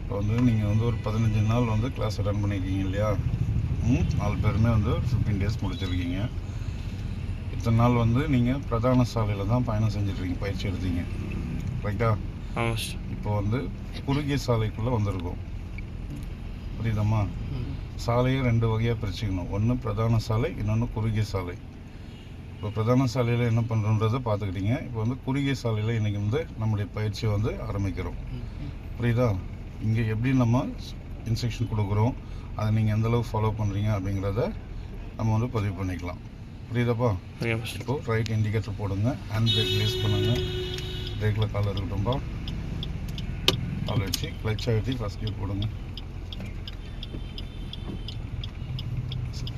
இப்போ வந்து நீங்கள் வந்து ஒரு 15 நாள் வந்து கிளாஸ் அட்டன் பண்ணியிருக்கீங்க இல்லையா? 4 பேருமே வந்து 15 டேஸ் முடிச்சிருக்கீங்க. இத்தனை நாள் வந்து நீங்கள் பிரதான சாலையில் தான் பயணம் செஞ்சிட்ருக்கீங்க, பயிற்சி எடுத்தீங்க, ரைட்டா? இப்போ வந்து குறுகிய சாலைக்குள்ளே வந்திருக்கோம், புரியுதம்மா? சாலையை 2 வகையாக பிரிச்சுக்கணும். ஒன்று பிரதான சாலை, இன்னொன்று குறுகிய சாலை. இப்போ பிரதான சாலையில் என்ன பண்ணுறோன்றதை பார்த்துக்கிட்டீங்க. இப்போ வந்து குறுகிய சாலையில் இன்றைக்கி வந்து நம்முடைய பயிற்சியை வந்து ஆரம்பிக்கிறோம், புரியுதா? இங்கே எப்படி நம்ம இன்ஸ்ட்ரக்ஷன் கொடுக்குறோம், அதை நீங்கள் எந்தளவுக்கு ஃபாலோ பண்ணுறீங்க அப்படிங்கிறத நம்ம வந்து பதிவு பண்ணிக்கலாம், புரியுதாப்பா? இப்போது ரைட் இண்டிகேட்டர் போடுங்க, ஹேண்ட் பிரேக் ரிலீஸ் பண்ணுங்கள். பிரேக்கில் கால் இருக்கட்டும்பா, கால் வச்சு கிளச் அழுத்தி ஃபஸ்ட் கியர் போடுங்க.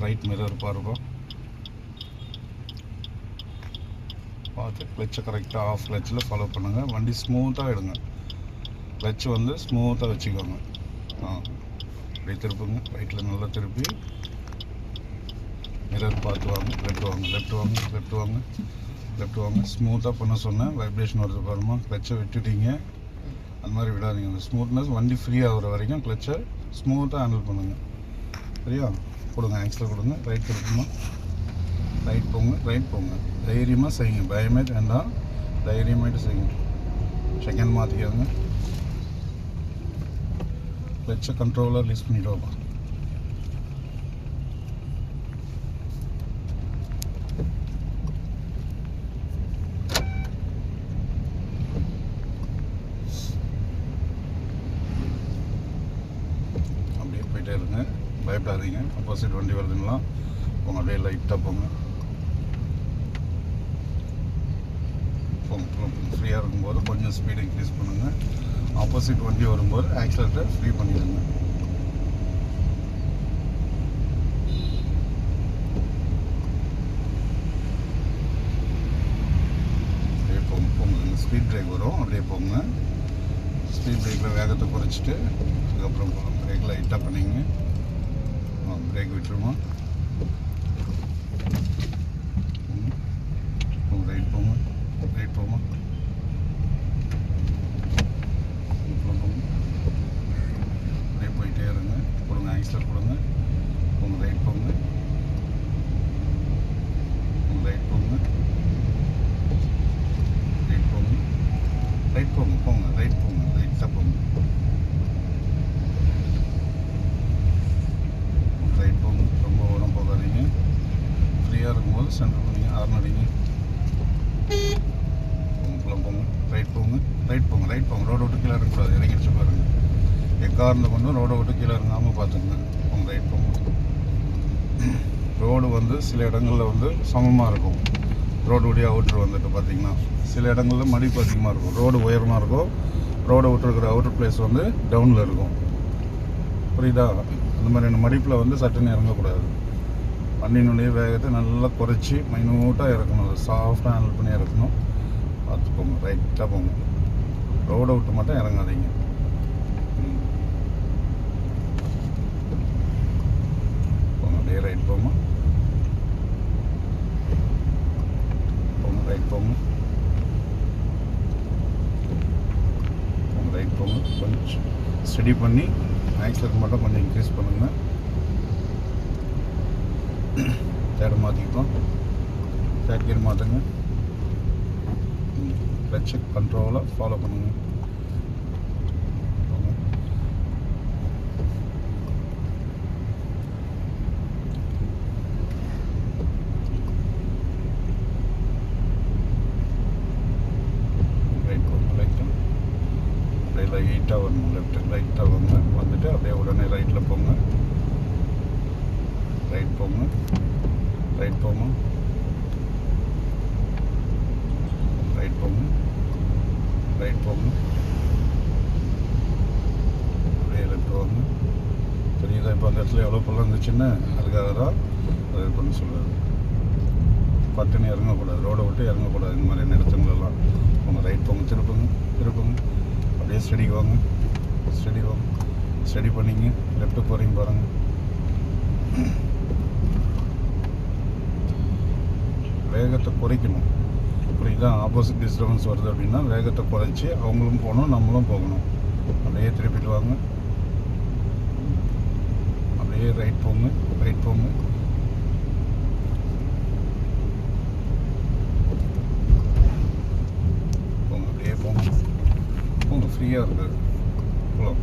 ரைட் மிரர் பாருப்பா, பார்த்து கிளச்சை கரெக்டாக ஆஃப் கிளச்சில் ஃபாலோ பண்ணுங்கள். வண்டி ஸ்மூத்தாக எடுங்க, கிளச் வந்து ஸ்மூத்தாக வச்சுக்கோங்க. அப்படியே திருப்புங்க, ரைட்டில் நல்லா திருப்பி மிரர் பார்த்து வாங்க. லெஃப்ட் வாங்க, லெஃப்ட் வாங்க, லெஃப்ட் வாங்க, லெஃப்ட் வாங்க. ஸ்மூத்தாக பண்ண சொன்னேன், வைப்ரேஷன் வருது பாருமா. கிளச்சை விட்டுட்டீங்க, அந்த மாதிரி விடாதீங்க. அந்த ஸ்மூத்னஸ் வண்டி ஃப்ரீ ஆகிற வரைக்கும் கிளச்சை ஸ்மூத்தாக ஹேண்டில் பண்ணுங்கள், சரியா? கொடுங்க, ஆக்சில் கொடுங்க, ரைட் திருப்பணும், ரைட் போங்க, ரைட் போங்க. தைரியமாக செய்யுங்க, பயமே வேண்டாம், தைரியமாகிட்டு செய்யுங்க. செகண்ட் மாற்றிக்கோங்க, கிளச்சை கண்ட்ரோலாக ரிலீஸ் பண்ணிவிடுவோம்ப்பா. அப்படியே போயிட்டே இருங்க, பயப்படாதீங்க. ஆப்போசிட் வண்டி வருதுங்களா, போங்க, அப்படியே லைட்டாக போங்க. ஃப்ரீயாக இருக்கும்போது கொஞ்சம் ஸ்பீடு இன்க்ரீஸ் பண்ணுங்கள். ஆப்போசிட் வண்டி வரும்போது ஆக்சிலேட்டரை ஃப்ரீ பண்ணிடுங்க. அப்படியே போங்க, போங்க. ஸ்பீட் பிரேக் வரும், அப்படியே போங்க. ஸ்பீட் பிரேக்கில் வேகத்தை குறைச்சிட்டு அதுக்கப்புறம் போகலாம். பிரேக் லைட்டாக பண்ணிங்க, பிரேக் விட்டுருமா. ரைட் போங்க, ரைட் போமா. அப்படியே போயிட்டே இருங்க, கொடுங்க, ஆக்சிலேட்டர் கொடுங்க. போங்க, ரைட் போங்க, ரைட் போங்க, ரைட் போங்க, ரைட் போங்க, போங்க, ரைட் போங்க, ரைட்டாக போங்க, ரைட் போங்க. ரொம்ப உரம் போகாதீங்க, ஃப்ரீயாக இருக்கும்போது சென்டர் பண்ணிங்க, ஹார்ன் அடிங்க. போங்க, ரைட் போங்க, ரைட் போங்க, ரைட் போங்க. ரோடை விட்டு கீழே இருக்கக்கூடாது, இறங்கிடுச்சு பாருங்க. எக்காரணத்தை கொண்டு ரோடை விட்டு கீழே இறங்காமல் பார்த்துங்க. போங்க, ரைட் போங்க. ரோடு வந்து சில இடங்களில் வந்து சமமாக இருக்கும். ரோடுடைய அவுட்ரு வந்துட்டு பார்த்திங்கன்னா சில இடங்களில் மடிப்பு அதிகமாக இருக்கும், ரோடு உயரமாக இருக்கும். ரோடை விட்டுருக்கிற அவுட்ரு பிளேஸ் வந்து டவுனில் இருக்கும், புரியுதா? அந்த மாதிரியான மடிப்பில் வந்து சட்டுன்னு இறங்கக்கூடாது. வண்டியினுடைய வேகத்தை நல்லா குறைச்சி மைனூட்டாக இறக்கணும், சாஃப்டாக ஹேண்டில் பண்ணி இறக்கணும். பார்த்து போங்க, ரைட்டாக போங்க. ரோடை விட்டு மட்டும் இறங்காதீங்க. போங்க, அப்படியே ரைட் போங்க, போங்க, ரைட் போங்க, போங்க, ரைட் போங்க. கொஞ்சம் ஸ்டடி பண்ணி ஆக்சிலேட்டர் மட்டும் கொஞ்சம் இன்க்ரீஸ் பண்ணுங்கள். தேர்ட் மாற்றிக்கிட்டோம், தேர்ட் கியர் மாற்றுங்க. கிளட்சை கண்ட்ரோலாக ஃபாலோ பண்ணுங்கள். ரைட் போங்க, லைட்டாக அப்படியே லைட்டாக வரணும், லெஃப்ட்டு லைட்டாக வாங்க. வந்துட்டு அப்படியே உடனே ரைட்டில் போங்க, ரைட் போங்க, ரைட் போங்க, ரைட் போங்க, ரைட் போங்க, அப்படியே லெஃப்ட் வாங்க. தெரியுதா இப்போ அந்த இடத்துல எவ்வளோ பள்ளம் இருந்துச்சுன்னு? அதுக்காக தான் அது பண்ண சொல்லுறது. பட்டுன்னு இறங்கக்கூடாது, ரோடை விட்டு இறங்கக்கூடாது இந்த மாதிரி இடத்துங்களெல்லாம். போங்க, ரைட் போங்க, திருப்புங்க, திருப்புங்க. அப்படியே ஸ்டடி வாங்க, ஸ்டடி வாங்க, ஸ்டடி பண்ணிங்க. லெஃப்ட்டு போகிறீங்க பாருங்கள். வேகத்தை குறைக்கணும், புரியுதா? ஆப்போசிட் டிஸ்டர்பன்ஸ் வருது அப்படின்னா வேகத்தை குறைச்சி அவங்களும் போகணும், நம்மளும் போகணும். அப்படியே திருப்பிட்டு வாங்க, அப்படியே ரைட் போங்க, ரைட் போங்க. போங்க, அப்படியே போங்க. போங்க, ஃப்ரீயாக இருக்குது. போகலாம்.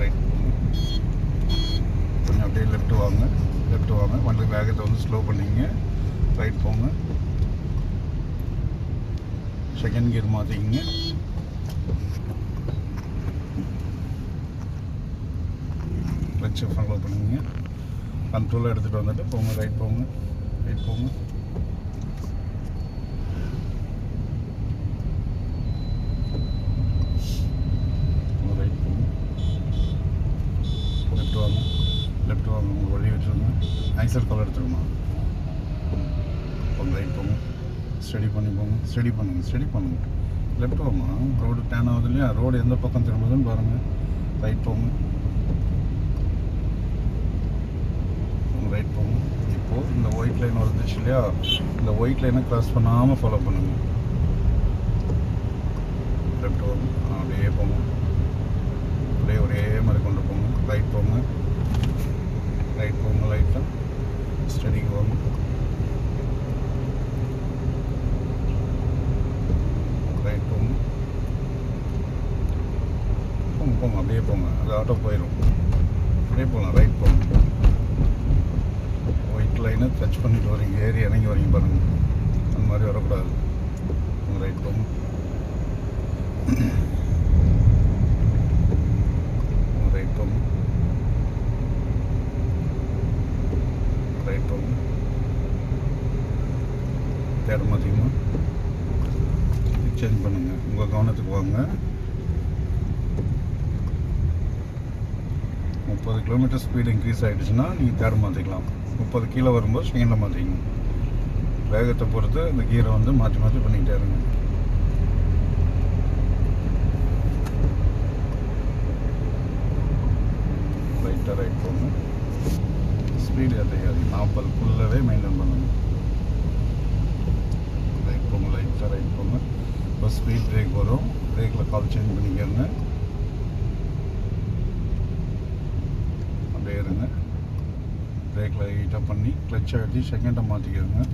ரைட் போங்க. கொஞ்சம் அப்படியே லெஃப்ட் வாங்க, லெஃப்ட் வாங்க. வண்டி வேகத்தை வந்து ஸ்லோ பண்ணிங்க. ரைட் போங்க. செகண்ட் கியர் மாற்றிக்கிங்க. கிளச்சை ஃபாலோ பண்ணிங்க. கண்ட்ரோலாக எடுத்துகிட்டு வந்துட்டு போங்க, ரைட் போங்க, ரைட் போங்க. ரைட் போங்க, லெஃப்ட் வாங்க, லெஃப்ட் வாங்க. உங்கள் வழி விட்டுருங்க. ஐசர் கால் எடுத்துக்கணும். போங்க, ரைட் போங்க. ஸ்டடி பண்ணி போங்க, ஸ்டடி பண்ணுங்க, ஸ்டடி பண்ணுங்க. லெஃப்ட் போமா, ரோடு டேன் ஆகுது இல்லையா, ரோடு எந்த பக்கம் திரும்புதுன்னு பாருங்கள். ரைட் போங்க, ரைட் போங்க. இப்போது இந்த ஒயிட் லைன் வந்துச்சு இல்லையா, இந்த ஒயிட் லைனை கிராஸ் பண்ணாமல் ஃபாலோ பண்ணுங்க. லெஃப்ட் போங்க, அப்படியே போங்க, அப்படியே ஒரே மாதிரி கொண்டு போங்க. ரைட் போங்க, ரைட் போங்க. லைட்டாக ஸ்டடிக்கு போங்க. ரைட் போங்க, போங்க போங்க, அப்படியே போங்க. அது ஆட்டோ போயிடும். அப்படியே போகலாம். ரைட் போங்க. ஒயிட் லைனை டச் பண்ணிட்டு வரீங்க, ஏறி இறங்கி வரீங்க பாருங்கள். அந்த மாதிரி வரக்கூடாது. ரைட் போங்க, ரைட் போங்க, ரைட் போங்க. தேட மாற்றிங்கம்மா. சேஞ்ச் பண்ணுங்கள். உங்கள் கவனத்துக்கு வாங்க. 30 கிலோமீட்டர் ஸ்பீடு இன்க்ரீஸ் ஆகிடுச்சுன்னா நீங்கள் தேர்ட் மாற்றிக்கலாம். 30 கீழே வரும்போது செகண்டில் மாற்றிக்கணும். வேகத்தை பொறுத்து இந்த கீரை வந்து மாற்றி மாற்றி பண்ணிக்கிட்டே இருங்க. லைட்டாக ரைட் போங்க. ஸ்பீடு ஏற்றாது. 40க்குள்ளவே மெயின்டைன் பண்ணுங்க. ரைட் போங்க, லைட்டாக ரைட் போங்க. இப்போ ஸ்பீட் பிரேக் வரும். பிரேக்கில் கால் சேஞ்ச் பண்ணிக்கிறங்க. அப்படியே இருங்க. பிரேக்கில் லைட்டாக பண்ணி கிளச்சை அடித்து செகண்டை மாற்றிக்கிறங்க.